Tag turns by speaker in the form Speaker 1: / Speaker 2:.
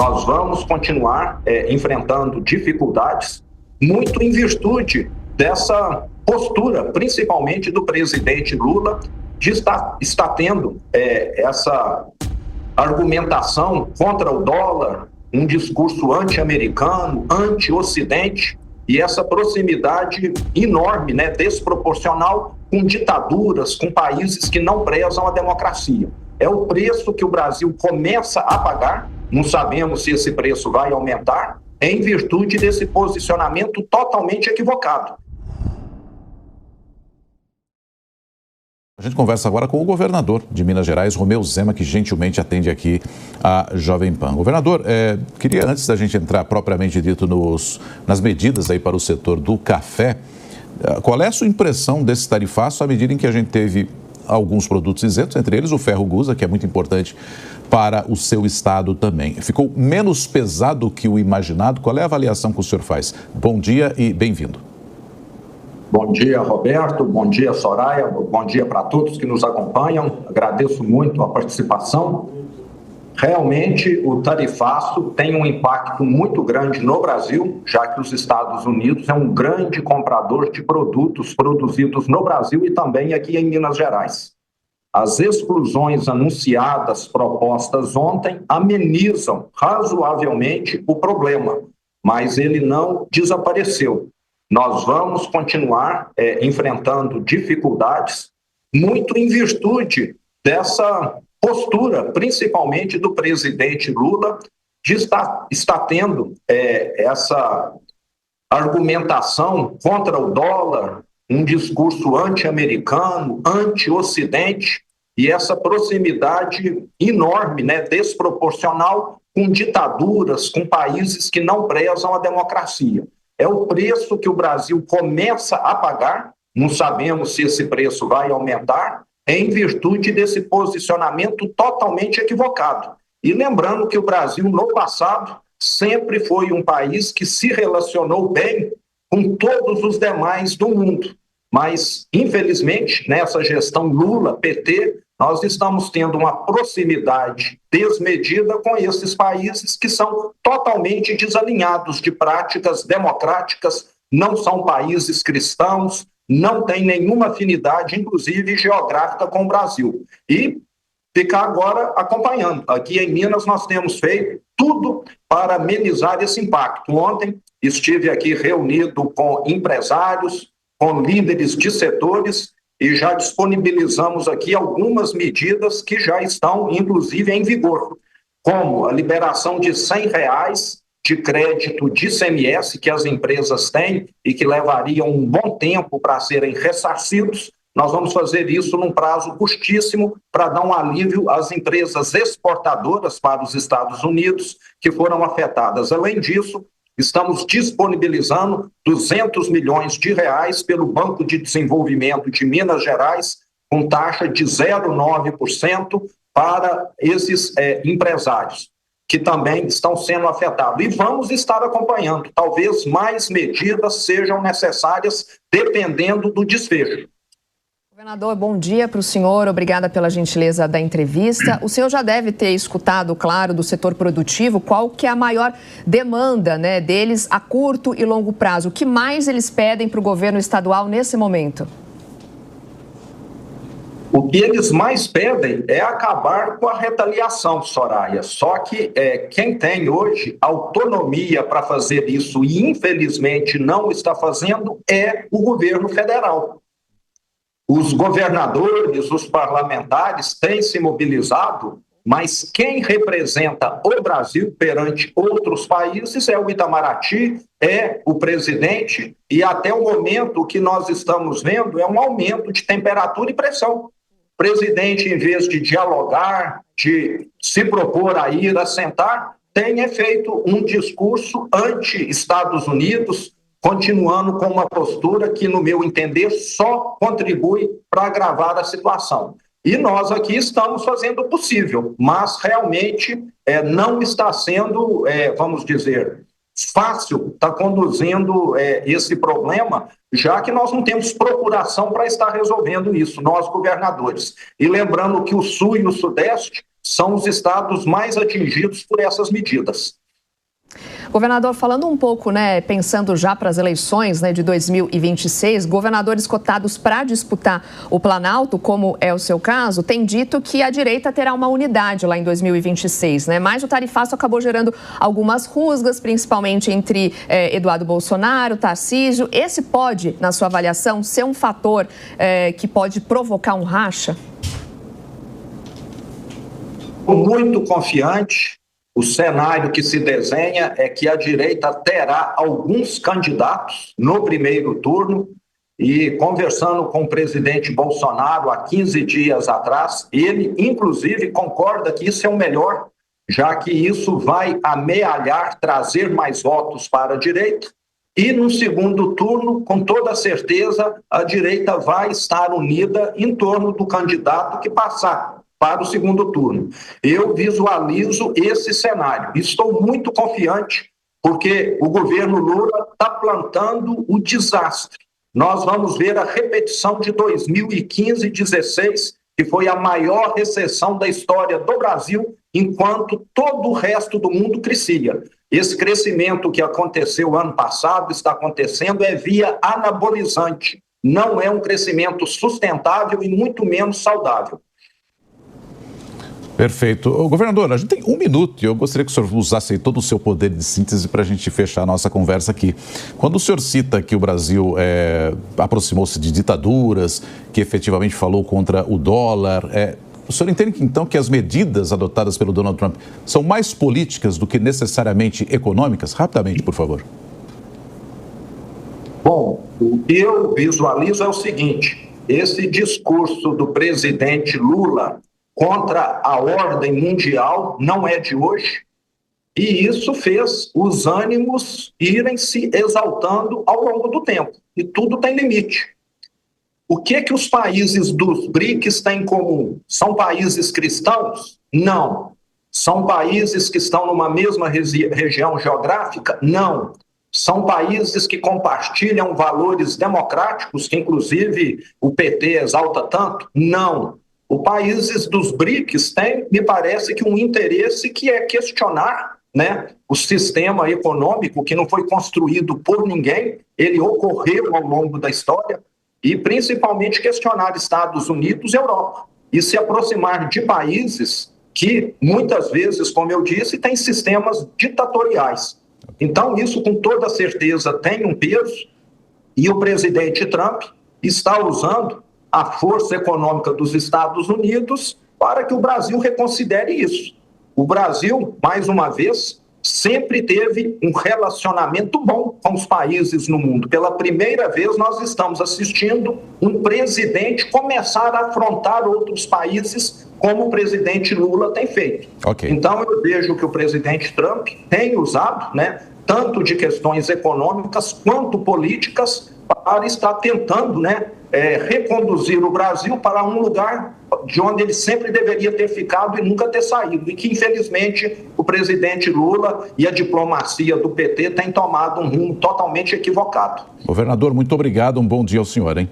Speaker 1: nós vamos continuar enfrentando dificuldades, muito em virtude dessa postura, principalmente do presidente Lula, de estar tendo essa argumentação contra o dólar, um discurso anti-americano, anti-ocidente, e essa proximidade enorme, desproporcional, com ditaduras, com países que não prezam a democracia. É o preço que o Brasil começa a pagar, não sabemos se esse preço vai aumentar, em virtude desse posicionamento totalmente equivocado.
Speaker 2: A gente conversa agora com o governador de Minas Gerais, Romeu Zema, que gentilmente atende aqui a Jovem Pan. Governador, queria, antes da gente entrar propriamente dito nas medidas aí para o setor do café, qual é a sua impressão desse tarifaço à medida em que a gente teve alguns produtos isentos, entre eles o ferro Gusa, que é muito importante para o seu estado também. Ficou menos pesado que o imaginado? Qual é a avaliação que o senhor faz? Bom dia e bem-vindo.
Speaker 1: Bom dia, Roberto. Bom dia, Soraya. Bom dia para todos que nos acompanham. Agradeço muito a participação. Realmente, o tarifaço tem um impacto muito grande no Brasil, já que os Estados Unidos é um grande comprador de produtos produzidos no Brasil e também aqui em Minas Gerais. As exclusões anunciadas, propostas ontem, amenizam razoavelmente o problema, mas ele não desapareceu. Nós vamos continuar enfrentando dificuldades, muito em virtude dessa postura, principalmente do presidente Lula, de estar tendo essa argumentação contra o dólar, um discurso anti-americano, anti-ocidente, e essa proximidade enorme, desproporcional, com ditaduras, com países que não prezam a democracia. É o preço que o Brasil começa a pagar, não sabemos se esse preço vai aumentar, em virtude desse posicionamento totalmente equivocado. E lembrando que o Brasil, no passado, sempre foi um país que se relacionou bem com todos os demais do mundo. Mas, infelizmente, nessa gestão Lula-PT, nós estamos tendo uma proximidade desmedida com esses países que são totalmente desalinhados de práticas democráticas, não são países cristãos, não têm nenhuma afinidade, inclusive geográfica, com o Brasil. E ficar agora acompanhando. Aqui em Minas nós temos feito tudo para amenizar esse impacto. Ontem estive aqui reunido com empresários, com líderes de setores, e já disponibilizamos aqui algumas medidas que já estão, inclusive, em vigor, como a liberação de R$100 de crédito de ICMS que as empresas têm e que levariam um bom tempo para serem ressarcidos. Nós vamos fazer isso num prazo curtíssimo para dar um alívio às empresas exportadoras para os Estados Unidos que foram afetadas. Além disso, estamos disponibilizando R$200 milhões pelo Banco de Desenvolvimento de Minas Gerais, com taxa de 0,9% para esses empresários, que também estão sendo afetados. E vamos estar acompanhando. Talvez mais medidas sejam necessárias, dependendo do desfecho.
Speaker 3: Governador, bom dia para o senhor, obrigada pela gentileza da entrevista. O senhor já deve ter escutado, claro, do setor produtivo, qual que é a maior demanda deles a curto e longo prazo. O que mais eles pedem para o governo estadual nesse momento?
Speaker 1: O que eles mais pedem é acabar com a retaliação, Soraya. Só que quem tem hoje autonomia para fazer isso e infelizmente não está fazendo é o governo federal. Os governadores, os parlamentares têm se mobilizado, mas quem representa o Brasil perante outros países é o Itamaraty, é o presidente, e até o momento o que nós estamos vendo é um aumento de temperatura e pressão. O presidente, em vez de dialogar, de se propor a ir a sentar, tem feito um discurso anti-Estados Unidos, continuando com uma postura que, no meu entender, só contribui para agravar a situação. E nós aqui estamos fazendo o possível, mas realmente não está sendo, vamos dizer, fácil estar conduzindo esse problema, já que nós não temos procuração para estar resolvendo isso, nós governadores. E lembrando que o Sul e o Sudeste são os estados mais atingidos por essas medidas.
Speaker 3: Governador, falando um pouco, pensando já para as eleições, de 2026, governadores cotados para disputar o Planalto, como é o seu caso, têm dito que a direita terá uma unidade lá em 2026, Mas o tarifaço acabou gerando algumas rusgas, principalmente entre Eduardo Bolsonaro, Tarcísio. Esse pode, na sua avaliação, ser um fator que pode provocar um racha?
Speaker 1: Muito confiante. O cenário que se desenha é que a direita terá alguns candidatos no primeiro turno e, conversando com o presidente Bolsonaro há 15 dias atrás, ele, inclusive, concorda que isso é o melhor, já que isso vai amealhar, trazer mais votos para a direita. E, no segundo turno, com toda certeza, a direita vai estar unida em torno do candidato que passar para o segundo turno. Eu visualizo esse cenário. Estou muito confiante, porque o governo Lula está plantando o desastre. Nós vamos ver a repetição de 2015 e 2016, que foi a maior recessão da história do Brasil, enquanto todo o resto do mundo crescia. Esse crescimento que aconteceu ano passado, está acontecendo, é via anabolizante. Não é um crescimento sustentável e muito menos saudável.
Speaker 2: Perfeito. Governador, a gente tem 1 minuto e eu gostaria que o senhor usasse todo o seu poder de síntese para a gente fechar a nossa conversa aqui. Quando o senhor cita que o Brasil aproximou-se de ditaduras, que efetivamente falou contra o dólar, o senhor entende então que as medidas adotadas pelo Donald Trump são mais políticas do que necessariamente econômicas? Rapidamente, por favor.
Speaker 1: Bom, o que eu visualizo é o seguinte: esse discurso do presidente Lula contra a ordem mundial não é de hoje, e isso fez os ânimos irem se exaltando ao longo do tempo, e tudo tem limite. O que os países dos BRICS têm em comum? São países cristãos? Não. São países que estão numa mesma região geográfica? Não. São países que compartilham valores democráticos, que inclusive o PT exalta tanto? Não. Os países dos BRICS têm, me parece, que um interesse que é questionar, o sistema econômico que não foi construído por ninguém, ele ocorreu ao longo da história, e principalmente questionar Estados Unidos e Europa, e se aproximar de países que, muitas vezes, como eu disse, têm sistemas ditatoriais. Então, isso com toda certeza tem um peso, e o presidente Trump está usando a força econômica dos Estados Unidos para que o Brasil reconsidere isso. O Brasil, mais uma vez, sempre teve um relacionamento bom com os países no mundo. Pela primeira vez, nós estamos assistindo um presidente começar a afrontar outros países, como o presidente Lula tem feito.
Speaker 2: Okay.
Speaker 1: Então, eu vejo que o presidente Trump tem usado, tanto de questões econômicas quanto políticas, para estar tentando, reconduzir o Brasil para um lugar de onde ele sempre deveria ter ficado e nunca ter saído, e que, infelizmente, o presidente Lula e a diplomacia do PT têm tomado um rumo totalmente equivocado.
Speaker 2: Governador, muito obrigado, um bom dia ao senhor, hein?